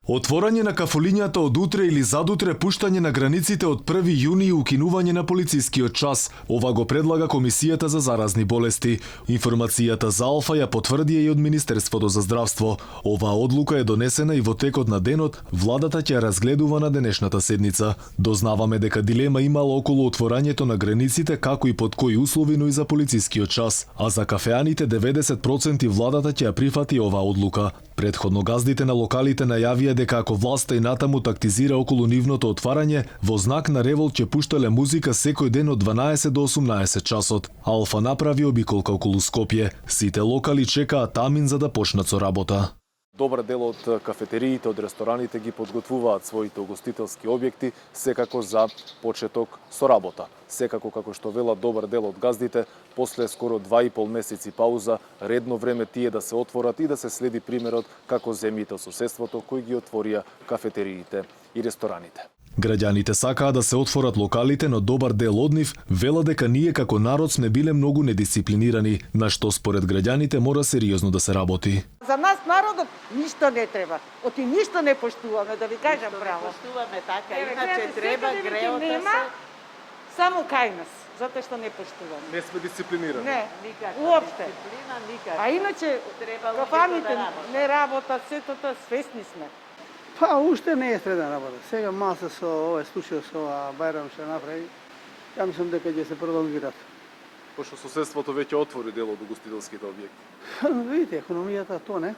Отворање на кафулињата од утре или задутре, пуштање на границите од 1 јуни и укинување на полицискиот час. Ова го предлага Комисијата за заразни болести. Информацијата за Алфа ја потврди и од Министерството за здравство. Оваа одлука е донесена и во текот на денот, владата ќе ја разгледува на денешната седница. Дознаваме дека дилема имала околу отворањето на границите, како и под кои услови, но и за полицискиот час. А за кафеаните 90% владата ќе ја прифати оваа одлука. Предходно газдите на локалите најавија дека ако власта и натаму тактизира околу нивното отварање, во знак на револт ќе пуштале музика секој ден од 12 до 18 часот. Алфа направи обиколка околу Скопје. Сите локали чекаат тамин за да почнат со работа. Добар дел од кафетериите, од рестораните ги подготвуваат своите угостителски објекти секако за почеток со работа. Секако, како што велат добар дел од газдите, после скоро 2,5 месеци пауза, редно време тие да се отворат и да се следи примерот како земјите од соседството кои ги отворија кафетериите и рестораните. Граѓаните сакаа да се отворат локалите, но добар дел од нив вела дека ние како народ сме биле многу недисциплинирани, на што според граѓаните мора сериозно да се работи. За нас народот ништо не треба. Оти ништо не поштуваме, да ви кажам право. Не поштуваме така, иначе треба греота се. Само кај нас, затоа што не поштуваме. Не сме дисциплинирани. Не, Никако. уопште. Дисциплина никако. А иначе Треба кафаните да работат. не работат, сето тоа свесни сме. Па, уште не е средна работа. Сега маса со овој случај со Бајрам што направи, ја мислам дека ќе се пролонгират. Пошто соседството веќе отвори дел од угостителските објекти. Видите, економијата тоа не.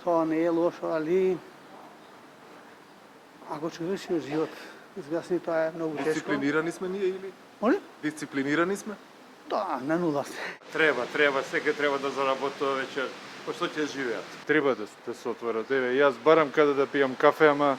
Тоа не е лошо, али ако човечниот живот изгасни, тоа е многу тешко. Дисциплинирани сме ние или? Моли? Дисциплинирани сме? Да, на нула сте. Треба, секој треба да заработува вечер. Па што ќе живеат? Треба да се отворат. Еве, јас барам каде да пијам кафе, ама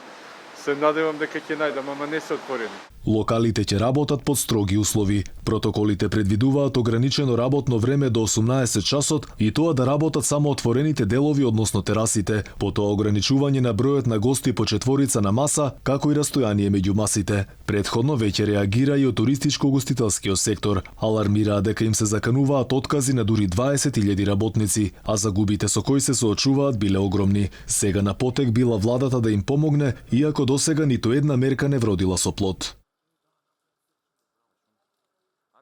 се надевам дека ќе најдам, ама не се отворени. Локалите ќе работат под строги услови. Протоколите предвидуваат ограничено работно време до 18 часот и тоа да работат само отворените делови, односно терасите, потоа ограничување на бројот на гости по четворица на маса, како и растојание меѓу масите. Предходно веќе реагира и од туристичко-угостителскиот сектор. Алармираа дека им се закануваат откази на дури 20.000 работници, а загубите со кои се соочуваат биле огромни. Сега на потек била владата да им помогне, иако досега ниту една мерка не вродила со плод.